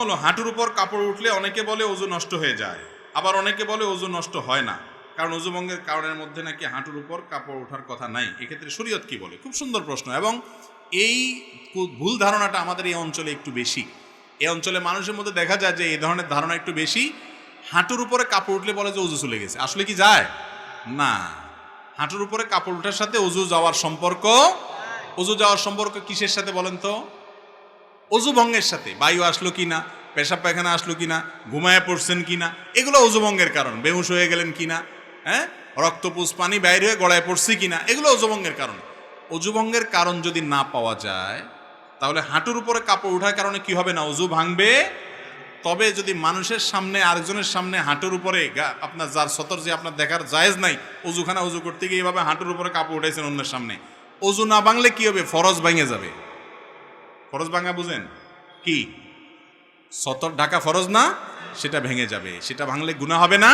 হলো হাঁটুর উপর কাপড় উঠলে অনেকে বলে ওযু নষ্ট হয়ে যায়, আবার অনেকে বলে ওযু নষ্ট হয় না, কারণ ওযু ভঙ্গের কারণের মধ্যে নাকি হাঁটুর উপর কাপড় ওঠার কথা নাই। এক্ষেত্রে শরীয়ত কি বলে? খুব সুন্দর প্রশ্ন। এবং এই ভুল ধারণাটা আমাদের এই অঞ্চলে একটু বেশি। এই অঞ্চলে মানুষের মধ্যে দেখা যায় যে এই ধরনের ধারণা একটু বেশি। হাঁটুর উপরে কাপড় উঠলে বলে যে ওযু চলে গেছে। আসলে কি যায় না। হাঁটুর উপরে কাপড় ওঠার সাথে ওযু যাওয়ার সম্পর্ক, ওযু যাওয়ার সম্পর্ক কিসের সাথে বলেন তো? অজু ভঙ্গের সাথে। বায়ু আসলো কিনা, পেশাব পায়খানা আসলো কিনা, ঘুমায় পড়ছেন কিনা, এগুলো অজু ভঙ্গের কারণ। বেহুশ হয়ে গেলেন কিনা, হ্যাঁ, রক্তপুষ পানি বাইরে হয়ে গড়ায় পড়ছে কিনা, এগুলো অজু ভঙ্গের কারণ। অজু ভঙ্গের কারণ যদি না পাওয়া যায়, তাহলে হাঁটুর উপরে কাপড় ওঠার কারণে কি হবে না, অজু ভাঙবে। তবে যদি মানুষের সামনে, আরেকজনের সামনে হাঁটুর উপরে আপনার যার সতর যে আপনার দেখার জায়েজ নাই, অজুখানা অজু করতে গিয়ে এইভাবে হাঁটুর উপরে কাপড় উঠাইছেন অন্যের সামনে, অজু না ভাঙলে কি হবে? ফরজ ভেঙে যাবে। ফরজ ভাঙা বুঝেন কি? সতর ঢাকা ফরজ না, সেটা ভেঙে যাবে। সেটা ভাঙলে গুনাহ হবে না।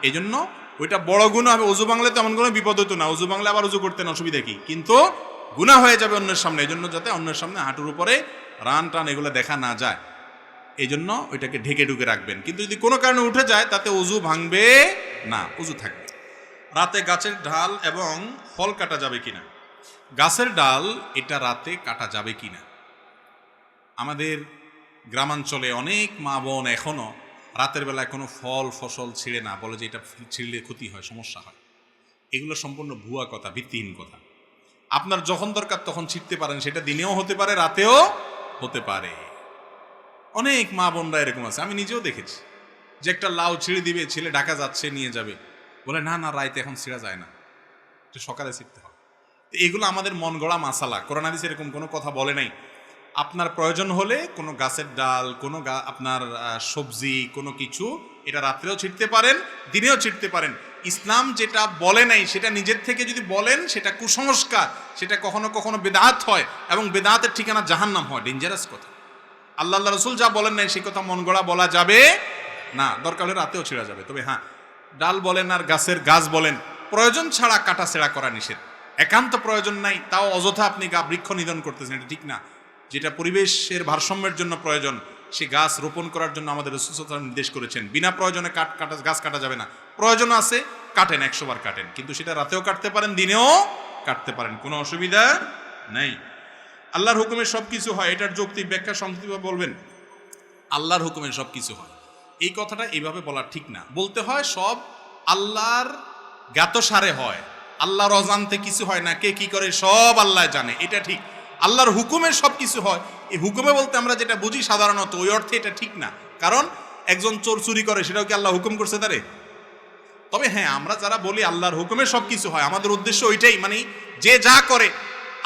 এই জন্য ওইটা বড় গুনাহ হবে। অজু ভাঙলে তেমন কোনো বিপদ হতো না। অজু ভাঙলে আবার অজু করতেন, অসুবিধা কি? কিন্তু গুনাহ হয়ে যাবে অন্যের সামনে। এই জন্য যাতে অন্যের সামনে হাঁটুর উপরে রান টান এগুলো দেখা না যায়, এই জন্য ওইটাকে ঢেকে ঢুকে রাখবেন। কিন্তু যদি কোনো কারণে উঠে যায়, তাতে অজু ভাঙবে না, অজু থাকবে। রাতে গাছের ডাল এবং ফল কাটা যাবে কিনা? গাছের ডাল এটা রাতে কাটা যাবে কিনা? আমাদের গ্রামাঞ্চলে অনেক মা বোন এখনও রাতের বেলায় কোনো ফল ফসল ছিঁড়ে না, বলে যে এটা ছিঁড়লে ক্ষতি হয়, সমস্যা হয়। এগুলো সম্পূর্ণ ভুয়া কথা, ভিত্তিহীন কথা। আপনার যখন দরকার তখন ছিঁড়তে পারেন, সেটা দিনেও হতে পারে, রাতেও হতে পারে। অনেক মা বোনরা এরকম আছে, আমি নিজেও দেখেছি, যে একটা লাউ ছিঁড়ে দিবে, ছেলে ঢাকা যাচ্ছে নিয়ে যাবে, বলে না না রাইতে এখন ছিঁড়া যায় না, এটা সকালে ছিঁড়তে হয়। এগুলো আমাদের মন গড়া মাসালা। কোরআন হাদিসে এরকম কোনো কথা বলে নাই। আপনার প্রয়োজন হলে কোনো গাছের ডাল, কোনো আপনার সবজি, কোনো কিছু এটা রাত্রেও ছিঁড়তে পারেন, দিনেও ছিঁড়তে পারেন। ইসলাম যেটা বলে নাই সেটা নিজের থেকে যদি বলেন, সেটা কুসংস্কার, সেটা কখনো কখনো বেদাত হয়, এবং বেদাতের ঠিকানা জাহান্নাম হয়। ডেঞ্জারাস কথা। আল্লাহ রসুল যা বলেন নাই সেই কথা মন গড়া বলা যাবে না। দরকার হলে রাতেও ছিঁড়া যাবে। তবে হ্যাঁ, ডাল বলেন আর গাছের গাছ বলেন, প্রয়োজন ছাড়া কাটা ছেঁড়া করা নিষেধ। একান্ত প্রয়োজন নাই, তাও অযথা আপনি বৃক্ষ নিধন করতেছেন, এটা ঠিক না। যেটা পরিবেশের ভারসাম্যের জন্য প্রয়োজন, সে গাছ রোপণ করার জন্য আমাদের রাসূল সাল্লাল্লাহু আলাইহি ওয়াসাল্লাম নির্দেশ করেছেন। বিনা প্রয়োজনে গাছ কাটা যাবে না। প্রয়োজন আছে, কাটেন, 100 বার কাটেন, কিন্তু সেটা রাতেও কাটতে পারেন, দিনেও কাটতে পারেন, কোনো অসুবিধা নাই। আল্লাহর হুকুমে সব কিছু হয়, এটার যৌক্তিক ব্যাখ্যা সংক্ষিপ্তভাবে বলবেন। আল্লাহর হুকুমে সব কিছু হয়, এই কথাটা এইভাবে বলা ঠিক না। বলতে হয় সব আল্লাহর জ্ঞাতসারে হয়, আল্লাহর অজান্তে কিছু হয় না। কে কি করে সব আল্লাহ জানে, এটা ঠিক। আল্লাহর হুকুমে সব কিছু হয়, এই হুকুমে বলতে আমরা যেটা বুঝি সাধারণত, ওই অর্থে এটা ঠিক না। কারণ একজন চোর চুরি করে, সেটাও কি আল্লাহ হুকুম করছে তারে? তবে হ্যাঁ, আমরা যারা বলি আল্লাহর হুকুমে সব কিছু হয়, আমাদের উদ্দেশ্য ওইটাই, মানে যে যা করে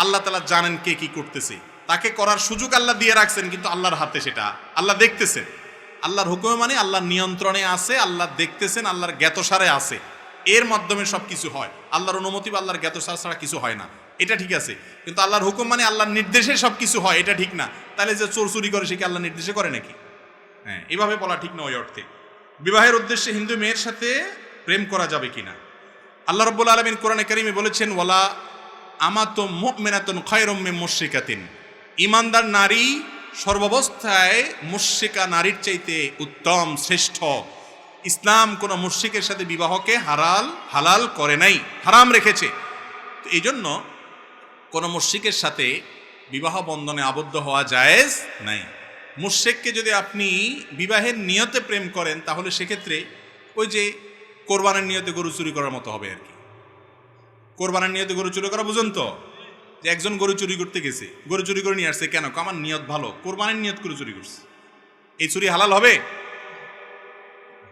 আল্লাহ তাআলা জানেন কে কি করতেছে, তাকে করার সুযোগ আল্লাহ দিয়ে রাখছেন, কিন্তু আল্লাহর হাতে সেটা আল্লাহ দেখতেছেন। আল্লাহর হুকুমে মানে আল্লাহর নিয়ন্ত্রণে আছে, আল্লাহ দেখতেছেন, আল্লাহর জ্ঞাতসারে আছে, এর মাধ্যমে সব কিছু হয়। আল্লাহর অনুমতি বা আল্লাহর জ্ঞাতসার ছাড়া কিছু হয় না, এটা ঠিক আছে। কিন্তু আল্লাহর হুকুম মানে আল্লাহর নির্দেশে সব কিছু হয়, এটা ঠিক না। তাহলে যে চোর চুরি করে, সে কি আল্লাহর নির্দেশে করে নাকি? হ্যাঁ, এভাবে বলা ঠিক না ওই অর্থে। বিবাহের উদ্দেশ্যে হিন্দু মেয়ের সাথে প্রেম করা যাবে কিনা? আল্লাহ রাব্বুল আলামিন কোরআনে কারীমে বলেছেন, ওয়ালা আমাতুম মুমিনাতুন খায়রুম মিন মুশরিকাতিন। ঈমানদার নারী সর্বাবস্থায় মুশরিকা নারীর চাইতে উত্তম, শ্রেষ্ঠ। ইসলাম কোনো মুশরিকের সাথে বিবাহকে হালাল করে নাই, হারাম রেখেছে। তো এই জন্য কোনো মুশরিকের সাথে বিবাহ বন্ধনে আবদ্ধ হওয়া জায়েজ নাই। মুশরিককে যদি আপনি বিবাহের নিয়তে প্রেম করেন, তাহলে সেক্ষেত্রে ওই যে কোরবানের নিয়তে গরু চুরি করার মতো হবে আর কি। কোরবানের নিয়তে গরু চুরি করা বুঝুন তো? যে একজন গরু চুরি করতে গেছে, গরু চুরি করে নিয়ে আসছে, কেন? আমার নিয়ত ভালো, কোরবানের নিয়ত করে চুরি করছে, এই চুরি হালাল হবে?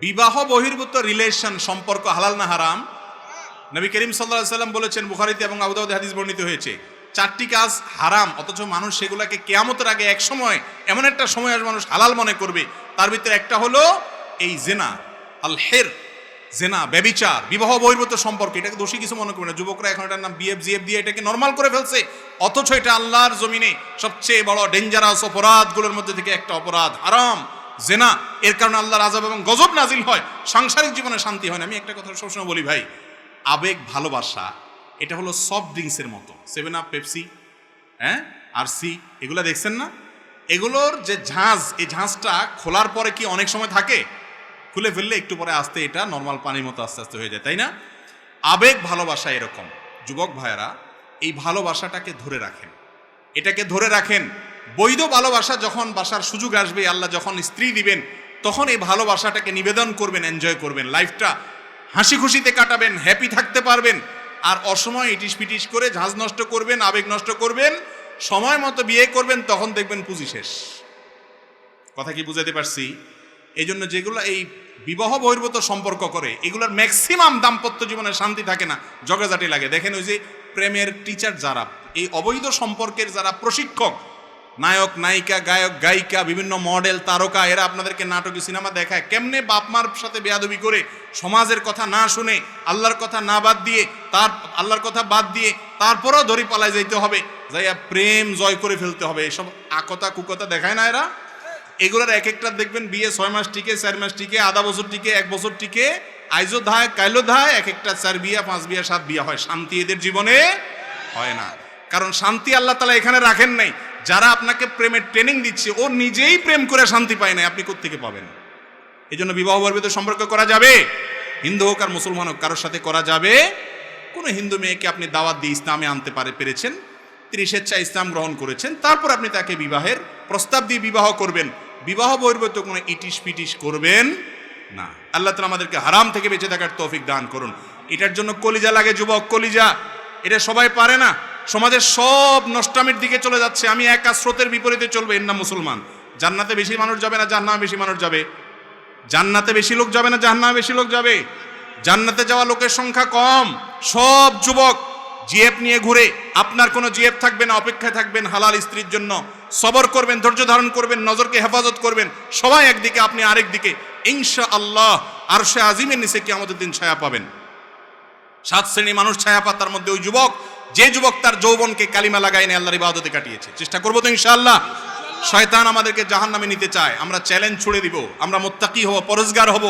বিবাহ বহির্ভূত রিলেশন, সম্পর্ক হালাল না হারাম? নবী করিম সাল্লাল্লাহু আলাইহি ওয়াসাল্লাম বলেছেন, বুখারীতে এবং আবু দাউদে হাদিস বর্ণিত হয়েছে, 4টি কাজ হারাম, অথচ মানুষ সেগুলোকে কিয়ামতের আগে এক সময়, এমন একটা সময় আসবে মানুষ হালাল মনে করবে। তার ভিতরে একটা হলো এই জিনা, আল হের, জেনা, ব্যভিচার, বিবাহ বহির্ভূত সম্পর্ক। এটাকে দোষী কিছু মনে করবে না। যুবকরা এখন এটার নাম বিএফ জিএফ দিয়ে এটাকে নর্মাল করে ফেলছে, অথচ এটা আল্লাহর জমিনে সবচেয়ে বড় ডেঞ্জারাস অপরাধগুলোর মধ্যে থেকে একটা অপরাধ, হারাম, জেনা। এর কারণে আল্লাহর আযাব এবং গজব নাজিল হয়, সাংসারিক জীবনে শান্তি হয় না। আমি একটা কথা সবসময় বলি ভাই, আবেগ ভালোবাসা এটা হলো সফট ড্রিঙ্কসের মতো। 7 আপ, পেপসি, হ্যাঁ, আর সি, এগুলা দেখছেন না? এগুলোর যে ঝাঁজ, এই ঝাঁজটা খোলার পরে কি অনেক সময় থাকে? খুলে ফেললে একটু পরে আস্তে এটা নর্মাল পানির মতো আস্তে আস্তে হয়ে যায়, তাই না? আবেগ ভালোবাসা এরকম। যুবক ভাইয়েরা, এই ভালোবাসাটাকে ধরে রাখেন, এটাকে ধরে রাখেন। বৈধ ভালোবাসা যখন বাসার সুযোগ আসবে, আল্লাহ যখন স্ত্রী দিবেন, তখন এই ভালোবাসাটাকে নিবেদন করবেন, এনজয় করবেন, লাইফটা হাসি খুশিতে কাটাবেন, হ্যাপি থাকতে পারবেন। আর অসময় ইটিস পিটিস করে ঝাঁজ নষ্ট করবেন, আবেগ নষ্ট করবেন, সময় মতো বিয়ে করবেন, তখন দেখবেন পুঁজি শেষ। কথা কি বুঝাতে পারছি? এই জন্য যেগুলো এই বিবাহ বহির্ভূত সম্পর্ক করে, এগুলোর ম্যাক্সিমাম দাম্পত্য জীবনে শান্তি থাকে না, ঝগড়াঝাটি লাগে। দেখেন ওই যে প্রেমের টিচার যারা, এই অবৈধ সম্পর্কের যারা প্রশিক্ষক, নায়ক নায়িকা, গায়ক গায়িকা, বিভিন্ন মডেল তারকা, এরা আপনাদেরকে নাটকী সিনেমা দেখায় কেমনে বাপ মার সাথে বেয়াদবি করে, সমাজের কথা না শুনে, আল্লাহর কথা না বাদ দিয়ে, আল্লাহর কথা বাদ দিয়ে তারপরও ধরি পালায় যাইতে হবে, যাইয়া প্রেম জয় করে ফেলতে হবে, এসব আকতা কুকতা দেখায় না এরা। এগুলোর এক একটা দেখবেন বিয়ে 6 মাস টিকে, 4 মাস টিকে, আধা বছর টিকে, 1 বছর টিকে, আইজো ধায় কাইলো ধায়, এক একটা 4 বিয়া 5 বিয়া 7 বিয়া হয়। শান্তি এদের জীবনে হয় না, কারণ শান্তি আল্লাহ তাআলা এখানে রাখেন নাই। যারা আপনাকে প্রেমের ট্রেনিং দিচ্ছে, ও নিজেই প্রেম করে শান্তি পায় না, আপনি কোত্থেকে পাবেন? এই জন্য বিবাহ বহির্ভূত সম্পর্ক করা যাবে, হিন্দু হোক আর মুসলমান হোক, কারোর সাথে করা যাবে। কোনো হিন্দু মেয়েকে আপনি দাওয়াত দিয়ে ইসলামে আনতে পেরেছেন, তিনি স্বেচ্ছায় ইসলাম গ্রহণ করেছেন, তারপর আপনি তাকে বিবাহের প্রস্তাব দিয়ে বিবাহ করবেন। বিবাহ বহির্ভূত কোনো ইটিস পিটিস করবেন না। আল্লাহ তাআলা আমাদেরকে হারাম থেকে বেঁচে থাকার তৌফিক দান করুন। এটার জন্য কলিজা লাগে যুবক, কলিজা। এটা সবাই পারে না। সমাজের সব নষ্টামির দিকে চলে যাচ্ছে। আমি একা স্রোতের বিপরীতে চলবে, এর নাম মুসলমান। জান্নাতে বেশি মানুষ যাবে না জাহান্নামে বেশি মানুষ যাবে? জান্নাতে বেশি লোক যাবে না জাহান্নামে বেশি লোক যাবে? জান্নাতে যাওয়া লোকের সংখ্যা কম। সব যুবক জিএফ নিয়ে ঘুরে, আপনার কোনো জিএফ থাকবে না, অপেক্ষায় থাকবেন হালাল স্ত্রীর জন্য। সবর করবেন, ধৈর্য ধারণ করবেন, নজরকে হেফাজত করবেন, সবাই একদিকে, আপনি আরেক দিকে। ইনশাআল্লাহ আরশে আজিমের নিচে কিয়ামতের দিন ছায়া পাবেন। 7 শ্রেণী মানুষ ছায়া পায়, তার মধ্যে ওই যুবক, যে যুবক তার যৌবনকে কালিমা লাগায় নিয়ে আল্লাহর ইবাদতে কাটিয়েছে। চেষ্টা করবো তো ইনশাআল্লাহ। শয়তান আমাদেরকে জাহান্নামে নিতে চায়, আমরা চ্যালেঞ্জ ছুড়ে দিব। আমরা মুত্তাকি হব, পরেজগার হব,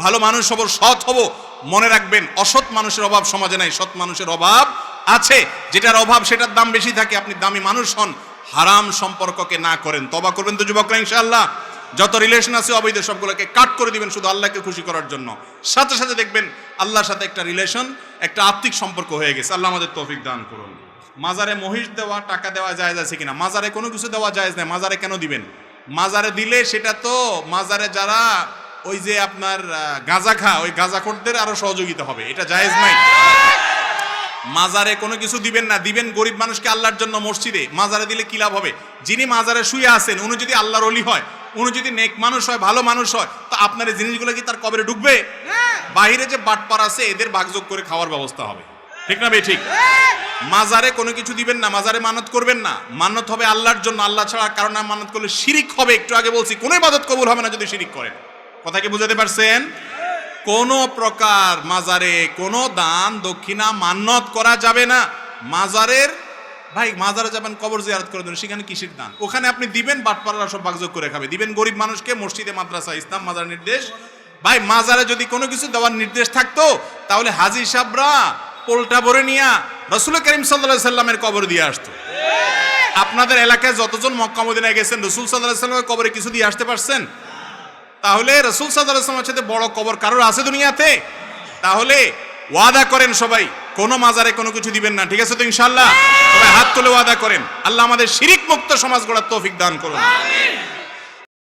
ভালো মানুষ হব, সৎ হব। মনে রাখবেন, অসৎ মানুষের অভাব সমাজে নাই, সৎ মানুষের অভাব আছে। যেটার অভাব সেটার দাম বেশি থাকে। আপনি দামি মানুষ হন, হারাম সম্পর্ককে না করেন। তওবা করবেন তো যুবকরা ইনশাআল্লাহ। যত রিলেশন আছে অবৈধ সবগুলোকে কাট করে দিবেন, শুধু আল্লাহকে খুশি করার জন্য। সাথে সাথে দেখবেন আল্লাহর সাথে একটা রিলেশন, একটা আত্মিক সম্পর্ক হয়ে গেছে। আল্লাহ আমাদের তৌফিক দান করুন। মাজারে মহিষ দেওয়া, টাকা দেওয়া জায়েজ আছে কিনা? মাজারে কোনো কিছু দেওয়া জায়েজ নাই। মাজারে কেন দিবেন? মাজারে দিলে সেটা তো মাজারে যারা ওই যে আপনার গাঁজা খা, ওই গাঁজাখোরদের আরো সহযোগিতা হবে, এটা জায়েজ নাই। মাজারে কোনো কিছু দিবেন না, দিবেন গরিব মানুষকে আল্লাহর জন্য মসজিদে। মাজারে দিলে কি লাভ হবে? যিনি মাজারে শুয়ে আছেন উনি যদি আল্লাহর ওলি হয়, উনি যদি নেক মানুষ হয়, ভালো মানুষ হয়, তো আপনার এই জিনিসগুলো কি তার কবরে ঢুকবে? বাইরে যে বাটপার আছে এদের ভাগযোগ করে খাওয়ার ব্যবস্থা হবে, ঠিক না ভাই? ঠিক। মাজারে কোনো কিছু দিবেন না, মাজারে মানত করবেন না। মানত হবে আল্লাহর জন্য, আল্লাহ ছাড়া কারণ মানত করলে শিরিক হবে। একটু আগে বলছি, কোনো ইবাদত কবুল হবে না যদি শিরিক করেন। কথা কি বুঝাতে পারছেন? কোন প্রকার মাজারে কোনো দান দক্ষিণা মান্নত করা যাবে না। মাজারের ভাই, মাজারে যাবেন কবর জিয়ারত করে দেবেন, সেখানে কিসের দান? ওখানে আপনি দিবেন, বাটপাড়ারা সব ভাগযোগ করে খাবে। দিবেন গরিব মানুষকে, মসজিদে, মাদ্রাসা, ইসলাম মাজার নির্দেশ। ভাই মাজারে যদি কোনো কিছু দেওয়ার নির্দেশ থাকতো, তাহলে হাজী সাহেবরা পোলটা ভরে নিয়া রাসূল করিম সাল্লাল্লাহু আলাইহি সাল্লামের কবর দিয়ে আসতো। আপনাদের এলাকায় যতজন মক্কা মদিনায় গেছেন, রাসূল সাল্লাল্লাহু আলাইহি সাল্লামের কবরে কিছু দিয়ে আসতে পারছেন? তাহলে রাসূল সাল্লাল্লাহু আলাইহি ওয়াসাল্লামের সাথে বড় কবর কারোর আছে দুনিয়াতে? তাহলে ওয়াদা করেন সবাই, কোন মাজারে কোনো কিছু দিবেন না, ঠিক আছে তো ইনশাআল্লাহ? সবাই হাত তুলে ওয়াদা করেন। আল্লাহ আমাদের শিরিক মুক্ত সমাজ গড়ার তৌফিক দান করুন।